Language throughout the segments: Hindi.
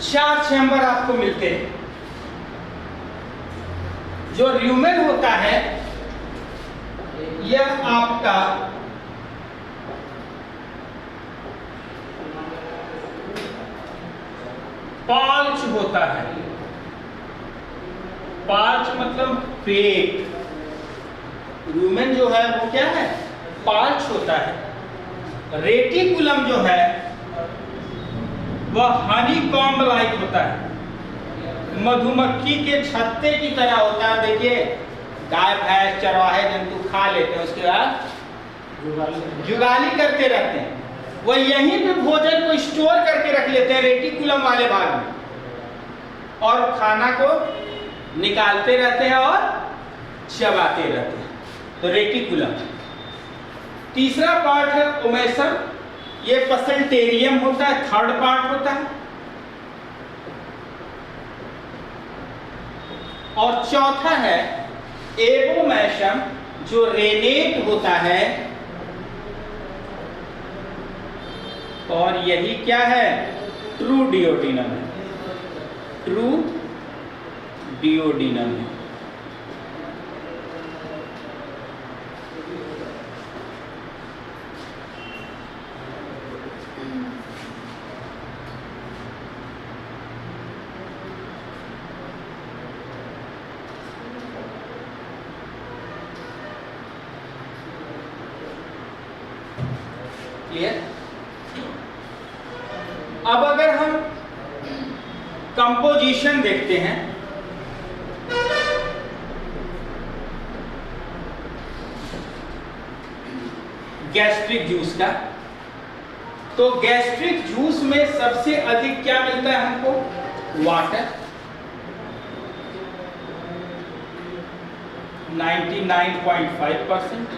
4 चैम्बर आपको मिलते हैं। जो ल्यूमेन होता है यह आपका पाल्च होता है। पाल्च मतलब पेट। ल्यूमेन जो है वो क्या है? पाल्च होता है। रेटिकुलम जो है वह हनीकॉम्ब लाइक होता है, मधुमक्खी के छत्ते की तरह होता है। देखिए गाय भैंस चरवाहे जंतु खा लेते हैं, उसके बाद जुगाली करते रहते हैं। वह यहीं पे भोजन को स्टोर करके रख लेते हैं रेटिकुलम वाले भाग में, और खाना को निकालते रहते हैं और चबाते रहते हैं। तो रेटिकुलम। तीसरा पार्ट है ओमेसम, ये पसल्टेरियम होता है, थर्ड पार्ट होता है। और चौथा है एबोमेशम, जो रेनेट होता है। और यही क्या है? ट्रू डिओडिनम है। ट्रू डिओडिनम है। क्लियर? अब अगर हम कंपोजिशन देखते हैं, गैस्ट्रिक जूस का, तो गैस्ट्रिक जूस में सबसे अधिक क्या मिलता है हमको? वाटर 99.5%।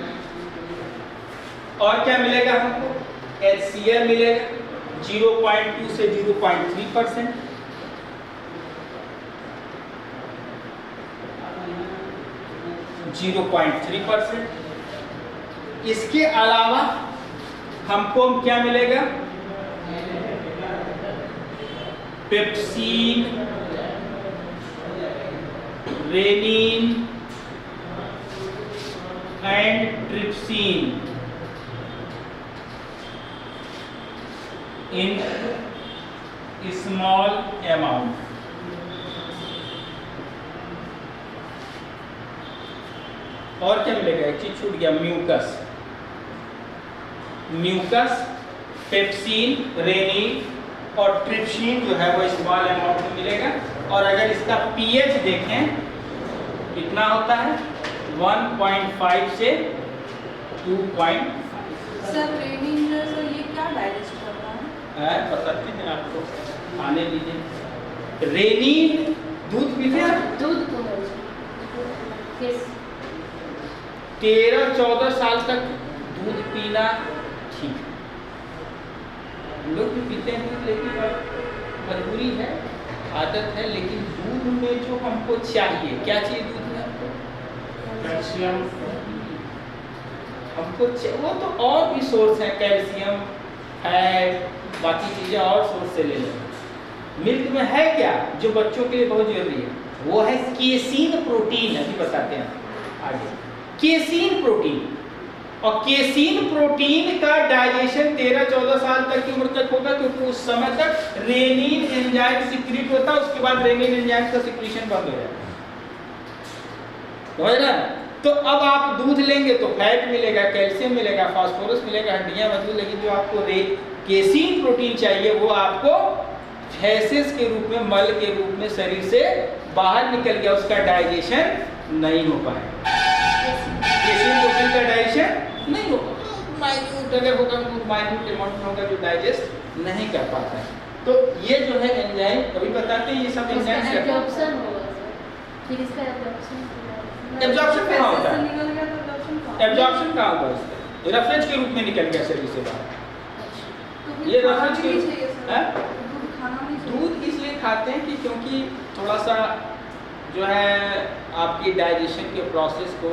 और क्या मिलेगा हमको? HCl मिलेगा 0.2 से 0.3%। इसके अलावा हमको क्या मिलेगा? Pepsin, rennin and trypsin in small amount. और क्या मिलेगा? एक चीज छूट गया, म्यूकस। म्यूकस, पेप्सीन, रेनिन और ट्रिप्सिन जो है वो स्मॉल अमाउंट में मिलेगा। और अगर इसका पीएच देखें कितना होता है? 1.5 से 2.5। सर रेनिन जो है ये क्या डाइजेस्ट कर रहा है? बताते हैं आपको, आने दीजिए। रेनिन दूध पीते हैं? दूध को 13-14 साल तक दूध पीना ठीक है। हम लोग भी पीते हैं दूध, लेकिन मजबूरी है, आदत है। लेकिन दूध में जो हमको चाहिए, क्या चाहिए दूध में हमको? कैल्शियम। हमको वो तो और भी सोर्स है, कैल्शियम, फैट, बाकी चीजें और सोर्स से ले लें। मिल्क में है क्या जो बच्चों के लिए बहुत जरूरी है? वो है केसीन प्रोटीन। अभी बताते हैं आगे। केसीन प्रोटीन, और केसीन प्रोटीन का डाइजेशन 13-14 साल तक की उम्र तक होगा, क्योंकि उस समय तक रेनिन एंजाइम सिक्रीट होता है। उसके बाद रेनिन एंजाइम का सिक्रीशन बंद हो जाएगा। समझ रहे? तो अब आप दूध लेंगे तो फैट मिलेगा, कैल्शियम मिलेगा, फास्फोरस मिलेगा, हड्डियां मजबूत। लेकिन जो आपको केसीन प्रोटीन चाहिए वो आपको फैसेस के रूप में, मल के रूप में शरीर से बाहर निकल गया, उसका डाइजेशन नहीं हो पाएगा। केसीन प्रोटीन का डाइजेशन नहीं होगा। माइन्यूट अगर होगा तो माइन्यूट अमाउंट में होगा जो डाइजेस्ट नहीं कर पाता है। तो ये जो है एंजाइम, कभी बताते हैं ये सब एंजाइम क्या होगा? फिर इसका एब्जॉर्प्शन कहाँ होता है? निकल गया तो एब्जॉर्प्शन कहाँ होगा इसका? रेफरेंस के रूप में निकल गया शरीर से बाहर। ये रेफरेंस के दूध इसलिए खाते हैं कि क्योंकि थोड़ा सा जो है आपकी डाइजेशन के प्रोसेस को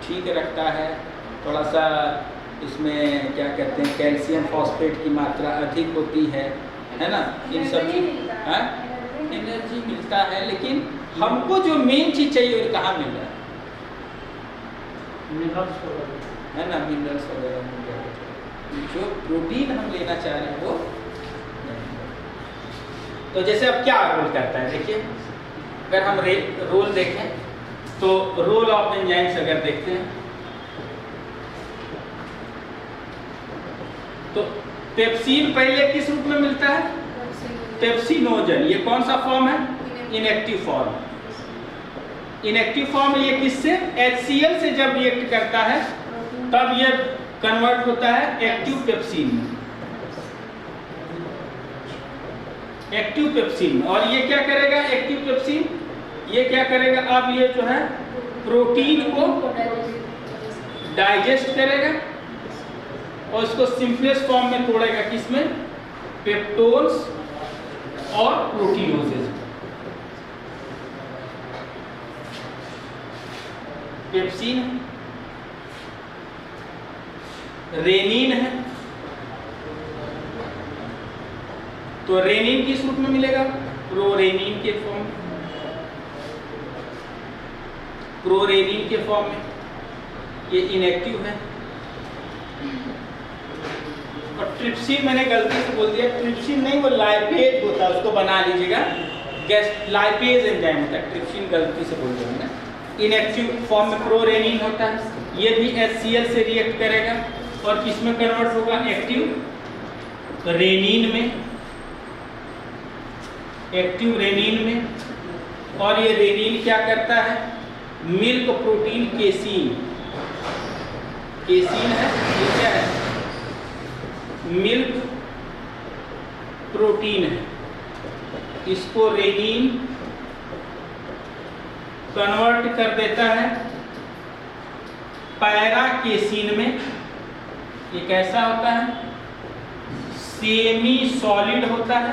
ठीक रखता है। थोड़ा सा इसमें क्या कहते हैं, कैल्शियम फॉस्फेट की मात्रा अधिक होती है ना? इन सब चीज एनर्जी मिलता है, लेकिन हमको जो मेन चीज चाहिए वो कहाँ मिल रहा है? है ना, मिनरल्स वगैरह मिल रहा है। जो प्रोटीन हम लेना चाह रहे हैं वो नहीं। तो जैसे अब क्या रोल करता है, देखिए अगर हम रोल देखें तो रोल ऑफ एंजाइम्स अगर देखते हैं तो पेप्सिन पहले किस रूप में मिलता है? पेप्सिनोजन। ये कौन सा फॉर्म है? Inactive form. इनएक्टिव फॉर्म ये किससे? HCl से जब रिएक्ट करता है तब ये कन्वर्ट होता है एक्टिव पेप्सिन में। Active pepsin. और ये क्या करेगा? एक्टिव पेप्सिन ये क्या करेगा? अब ये जो है प्रोटीन को डाइजेस्ट करेगा और इसको सिंपलेस्ट फॉर्म में तोड़ेगा, किसमें? पेप्टोन्स और प्रोटीनोजेस। पेप्सिन रेनिन है, तो रेनिन किस रूप में मिलेगा? प्रोरेनिन के फॉर्म में। प्रोरेनिन के फॉर्म में। ये इनएक्टिव है। और ट्रिप्सिन मैंने गलती से बोल दिया, ट्रिप्सिन नहीं, वो लाइपेज होता है, उसको बना लीजिएगा। लाइपेज एंजाइम होता है, ट्रिप्सिन गलती से बोल दिया मैंने। इनएक्टिव फॉर्म में प्रोरेनिन होता है, ये भी HCl से रिएक्ट करेगा और किसमें कन्वर्ट होगा? एक्टिव रेनिन में। एक्टिव रेनिन में। और ये रेनिन क्या करता है? Milk protein casein. केसीन है, ये क्या है? मिल्क प्रोटीन है। इसको रेनिन कन्वर्ट कर देता है पैरा केसीन में। ये कैसा होता है? सेमी सॉलिड होता है,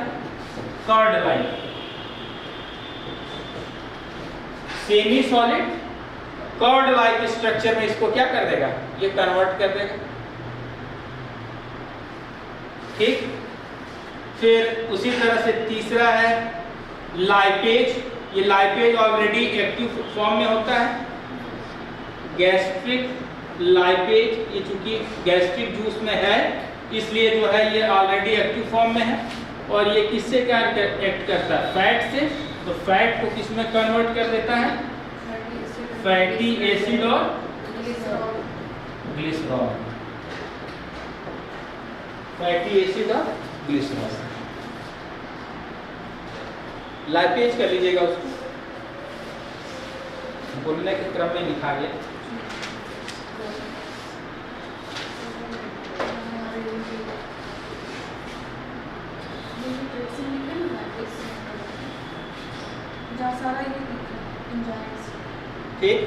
curd like. Semi solid curd like structure में इसको क्या कर देगा? ये कन्वर्ट कर देगा। ठीक। फिर उसी तरह से तीसरा है लाइपेज। ये लाइपेज ऑलरेडी एक्टिव फॉर्म में होता है, गैस्ट्रिक लाइपेज। ये चूंकि गैस्ट्रिक जूस में है इसलिए जो है ये ऑलरेडी एक्टिव फॉर्म में है। और ये किससे क्या एक्ट करता है? फैट से। तो फैट को किस में कन्वर्ट कर देता है? फैटी एसिड और ग्लिसरॉल। फैटी एसिड और ग्लिसरॉल। लाइपेज कर लीजिएगा, उसको बोलने के क्रम में लिखा गया। ठीक।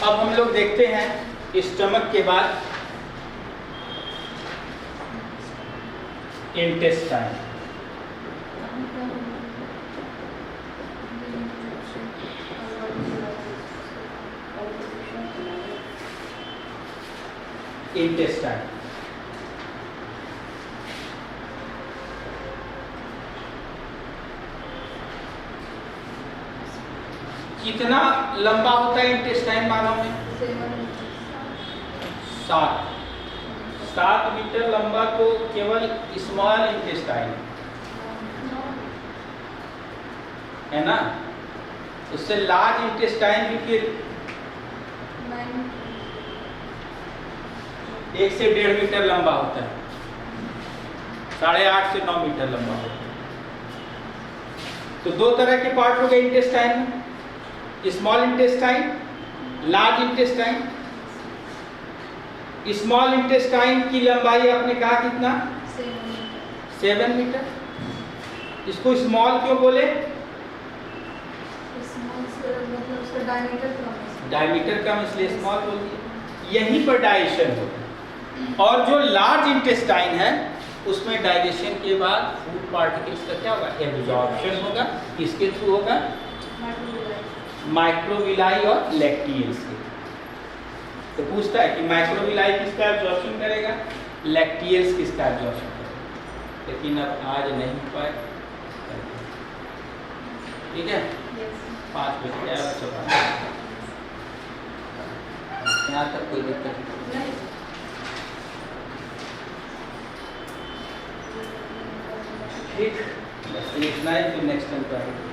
अब हम लोग देखते हैं स्टमक के बाद इंटेस्टाइन। इंटेस्टाइन कितना लंबा होता है इंटेस्टाइन मानव में? 7 मीटर लंबा तो केवल स्मॉल इंटेस्टाइन है ना। उससे लार्ज इंटेस्टाइन भी फिर 1 से 1.5 मीटर लंबा होता है, 8.5 से 9 मीटर लंबा होता है। तो दो तरह के पार्ट हो गए इंटेस्टाइन में, small intestine, large intestine. Small intestine की लंबाई आपने कहा कितना? 7 मीटर। इसको स्मॉल क्यों बोले? डायमीटर कम इसलिए स्मॉल बोल दिया। यहीं पर डाइजेशन होगा। और जो लार्ज इंटेस्टाइन है उसमें डाइजेशन के बाद फूड पार्टिकल्स का क्या होगा? एब्जॉर्प्शन होगा। किसके थ्रू होगा? माइक्रोविलाई और लैक्टियल्स के। तो पूछता है कि माइक्रोविलाई किसका एब्जॉर्प्शन करेगा, लैक्टियल्स किसका एब्जॉर्प्शन करेगा। लेकिन अब आज नहीं पाए। ठीक है, 5 बज गया अब सुबह। यहाँ तक कोई दिक्कत नहीं। ठीक, बस इतना ही, फिर नेक्स्ट टाइम करेंगे।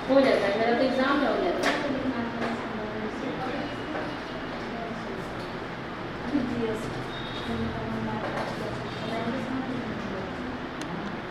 हो जाता है, मेरा तो एग्जाम में हो जाता है।